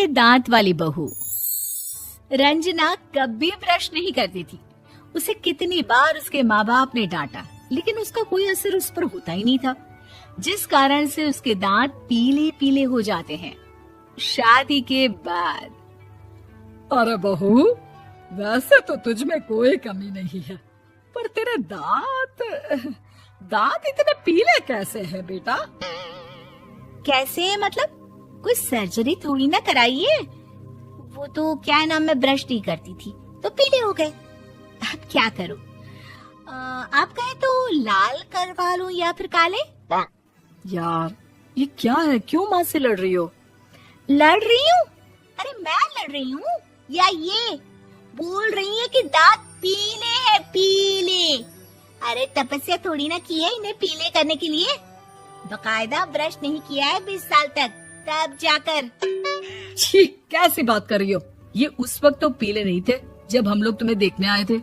पीले दांत वाली बहू। रंजना कभी ब्रश नहीं करती थी। उसे कितनी बार उसके माँ बाप ने डांटा, लेकिन उसका कोई असर उस पर होता ही नहीं था, जिस कारण से उसके दांत पीले पीले हो जाते हैं। शादी के बाद। अरे बहू, वैसे तो तुझ में कोई कमी नहीं है, पर तेरे दांत इतने पीले कैसे हैं बेटा? कैसे मतलब? कोई सर्जरी थोड़ी ना कराइए। वो तो क्या नाम, मैं ब्रश नहीं करती थी तो पीले हो गए। अब क्या करूं? आप कहे तो लाल करवा लूं या फिर काले? यार ये क्या है, क्यों माँ से लड़ रही हो? लड़ रही हूँ? अरे मैं लड़ रही हूँ या ये बोल रही है कि दांत पीले हैं, पीले। अरे तपस्या थोड़ी ना की है इन्हें पीले करने के लिए। बकायदा ब्रश नहीं किया है 20 साल तक, तब जाकर। छी, कैसी बात कर रही हो? ये उस वक्त तो पीले नहीं थे जब हम लोग तुम्हें देखने आए थे।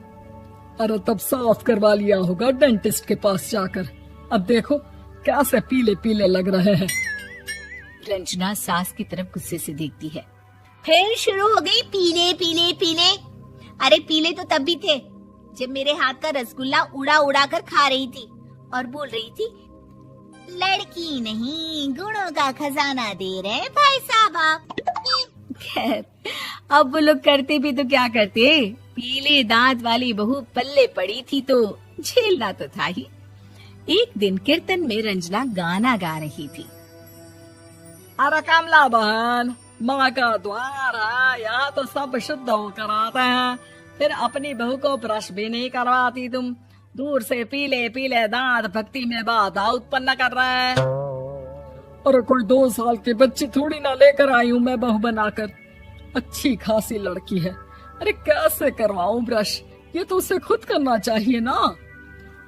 अरे तब साफ करवा लिया होगा डेंटिस्ट के पास जाकर। अब देखो कैसे पीले पीले लग रहे हैं। रंजना सास की तरफ गुस्से से देखती है। फिर शुरू हो गई पीले पीले पीले। अरे पीले तो तब भी थे जब मेरे हाथ का रसगुल्ला उड़ा उड़ा कर खा रही थी और बोल रही थी, लड़की नहीं गुणों का खजाना दे रहे भाई साहब आप। खैर, अब वो लोग करते भी तो क्या करते, पीले दांत वाली बहू पल्ले पड़ी थी तो झेलना तो था ही। एक दिन कीर्तन में रंजना गाना गा रही थी। अरे कमला बहन, माँ का द्वार है, यहाँ तो सब शुद्ध होकर आते हैं, फिर अपनी बहू को ब्रश भी नहीं करवाती तुम। दूर से पीले पीले दांत भक्ति में बाधा उत्पन्न कर रहे हैं। अरे कोई 2 साल के बच्चे थोड़ी ना लेकर आई हूँ मैं बहू बनाकर। अच्छी खासी लड़की है, अरे कैसे करवाऊं ब्रश? ये तो उसे खुद करना चाहिए ना।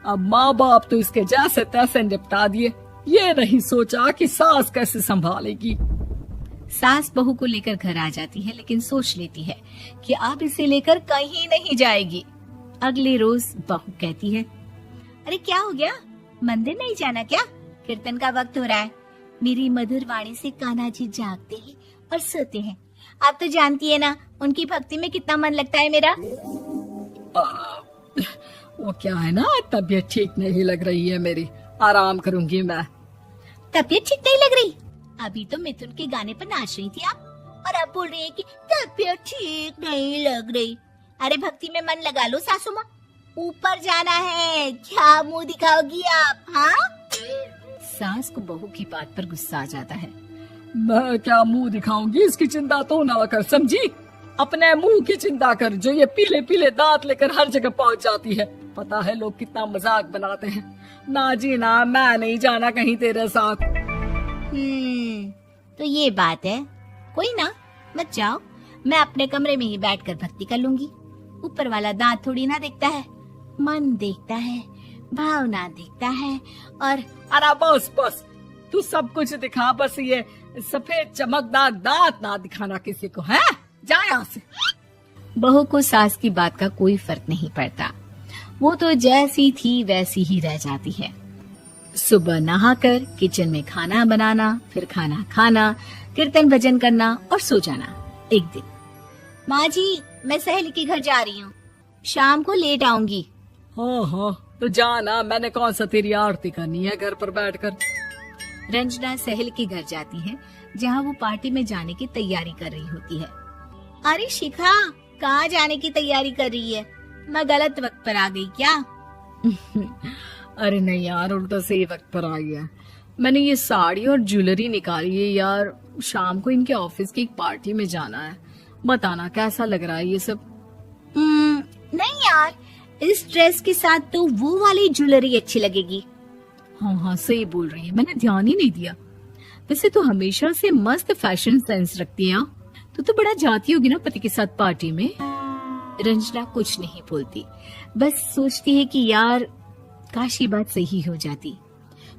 अब माँ बाप तो इसके जैसे तैसे निपटा दिए, ये नहीं सोचा कि सास कैसे संभालेगी। सास बहू को लेकर घर आ जाती है, लेकिन सोच लेती है कि अब इसे लेकर कहीं नहीं जाएगी। अगले रोज बहू कहती है, अरे क्या हो गया, मंदिर नहीं जाना क्या? कीर्तन का वक्त हो रहा है। मेरी मधुर वाणी से कान्हा जी जागते हैं और सोते हैं। आप तो जानती है ना उनकी भक्ति में कितना मन लगता है मेरा। वो क्या है ना, तबीयत ठीक नहीं लग रही है मेरी, आराम करूंगी मैं। तबीयत ठीक नहीं लग रही? अभी तो मिथुन के गाने पर नाच रही थी आप, और अब बोल रही है कि तबीयत ठीक नहीं लग रही। अरे भक्ति में मन लगा लो सासू माँ, ऊपर जाना है, क्या मुंह दिखाओगी आप? हाँ? सास को बहू की बात पर गुस्सा आ जाता है। मैं क्या मुंह दिखाऊंगी, इसकी चिंता तो ना कर, समझी? अपने मुंह की चिंता कर, जो ये पीले पीले दांत लेकर हर जगह पहुंच जाती है। पता है लोग कितना मजाक बनाते हैं। ना जी ना, मैं नहीं जाना कहीं तेरे साथ। तो ये बात है, कोई ना, मत जाओ, मैं अपने कमरे में ही बैठकर भक्ति कर लूंगी। ऊपर वाला दांत थोड़ी ना देखता है, मन देखता है, भावना देखता है। और अरे बस बस, तू सब कुछ दिखा, बस ये सफेद चमकदार दांत ना दिखाना किसी को, है? जा यहाँ से। बहू को सास की बात का कोई फर्क नहीं पड़ता, वो तो जैसी थी वैसी ही रह जाती है। सुबह नहाकर किचन में खाना बनाना, फिर खाना खाना, कीर्तन भजन करना और सो जाना। एक दिन, माँ जी मैं सहेली के घर जा रही हूँ, शाम को लेट आऊंगी। हाँ हाँ तो जाना, मैंने कौन सा तेरी आरती करनी है घर पर बैठकर। रंजना सहेली के घर जाती है, जहाँ वो पार्टी में जाने की तैयारी कर रही होती है। अरे शिखा, कहाँ जाने की तैयारी कर रही है? मैं गलत वक्त पर आ गई क्या? अरे नहीं यार, उल्टा सही वक्त पर आई है। मैंने ये साड़ी और ज्वेलरी निकाली है यार, शाम को इनके ऑफिस की एक पार्टी में जाना है। बताना कैसा लग रहा है ये सब? नहीं यार, इस ड्रेस के साथ तो वो वाली ज्वेलरी अच्छी लगेगी। हाँ हाँ सही बोल रही है, मैंने ध्यान ही नहीं दिया। वैसे तो हमेशा से मस्त फैशन सेंस रखती है। तो बड़ा जाती होगी ना पति के साथ पार्टी में। रंजना कुछ नहीं बोलती, बस सोचती है कि यार काश ये बात सही हो जाती,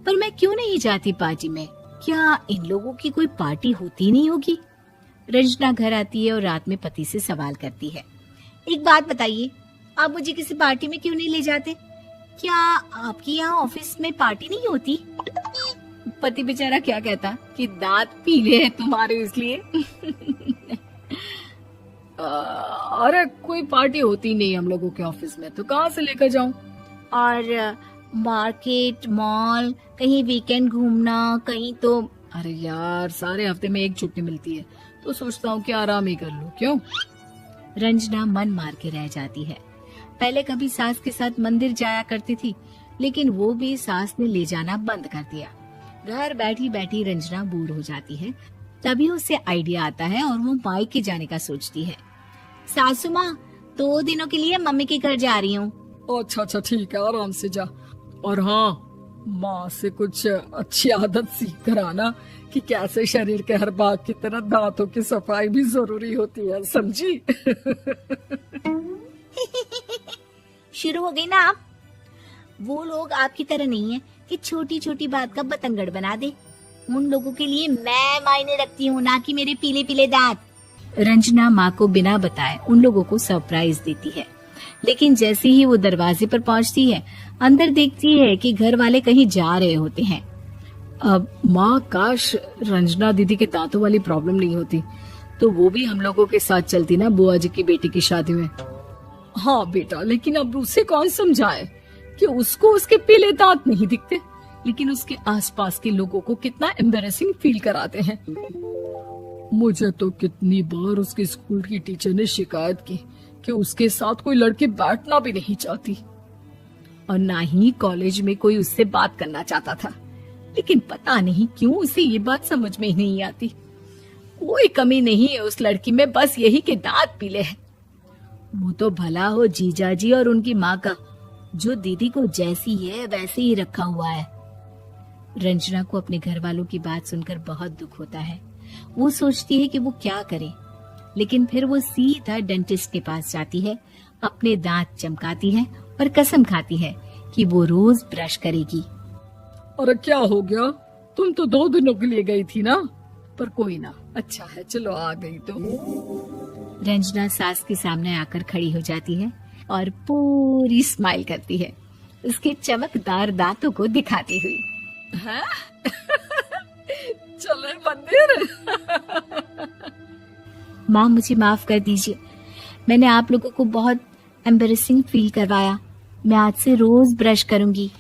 पर मैं क्यों नहीं जाती पार्टी में? क्या इन लोगों की कोई पार्टी होती नहीं होगी? रंजना घर आती है और रात में पति से सवाल करती है, एक बात बताइए, आप मुझे किसी पार्टी में क्यों नहीं ले जाते? क्या आपके यहाँ ऑफिस में पार्टी नहीं होती? पति बेचारा क्या कहता कि दांत पीले हैं तुम्हारे इसलिए। अरे कोई पार्टी होती नहीं हम लोगों के ऑफिस में, तो कहाँ से लेकर जाऊं? और मार्केट, मॉल, कहीं वीकेंड घूमना, कहीं तो। अरे यार, सारे हफ्ते में एक छुट्टी मिलती है, तो सोचता हूँ कि आराम ही कर लूं। क्यों? रंजना मन मार के रह जाती है। पहले कभी सास के साथ मंदिर जाया करती थी, लेकिन वो भी सास ने ले जाना बंद कर दिया। घर बैठी बैठी रंजना बोर हो जाती है। तभी उसे आइडिया आता है और वो मायके जाने का सोचती है। सासू माँ, 2 दिनों के लिए मम्मी के घर जा रही हूँ। अच्छा ठीक है, आराम से जा। और हाँ, माँ से कुछ अच्छी आदत सीख कर आना कि कैसे शरीर के हर भाग की तरह दांतों की सफाई भी जरूरी होती है, समझी? शुरू हो गई ना आप। वो लोग आपकी तरह नहीं है कि छोटी छोटी बात का बतंगड़ बना दे। उन लोगों के लिए मैं मायने रखती हूँ, ना कि मेरे पीले पीले दांत। रंजना माँ को बिना बताए उन लोगों को सरप्राइज देती है, लेकिन जैसे ही वो दरवाजे पर पहुंचती है, अंदर देखती है कि घर वाले कहीं जा रहे होते हैं। अब माँ, काश रंजना दीदी के दांतों वाली प्रॉब्लम नहीं होती, तो वो भी हम लोगों के साथ चलती ना बुआ जी की बेटी की शादी में। हाँ बेटा, लेकिन अब उसे कौन समझाए कि उसको उसके पीले दांत नहीं दिखते, लेकिन उसके आसपास के लोगों को कितना एम्बैरेसिंग फील कराते हैं। मुझे तो कितनी बार उसके स्कूल की टीचर ने शिकायत की कि उसके साथ कोई लड़की बैठना भी नहीं चाहती, और ना ही कॉलेज में कोई उससे बात करना चाहता था। लेकिन पता नहीं क्यों उसे ये बात समझ में ही नहीं आती। कोई कमी नहीं है उस लड़की में, बस यही कि दांत पीले हैं। वो तो भला हो जीजाजी और उनकी माँ का, जो दीदी को जैसी है वैसे ही रखा हुआ है। रंजना को अपने घर वालों की बात सुनकर बहुत दुख होता है। वो सोचती है कि वो क्या करे, लेकिन फिर वो सीधा डेंटिस्ट के पास जाती है, अपने दांत चमकाती है और कसम खाती है कि वो रोज ब्रश करेगी। अरे क्या हो गया? तुम तो 2 दिनों के लिए गई थी ना, पर कोई ना, अच्छा है, चलो आ गई तो। रंजना सास के सामने आकर खड़ी हो जाती है और पूरी स्माइल करती है, उसके चमकदार दांतों को दिखाती हुई। हैं? चले मंदिर? माँ, मुझे माफ कर दीजिए, मैंने आप लोगों को बहुत एम्बैरेसिंग फील करवाया। मैं आज से रोज ब्रश करूंगी।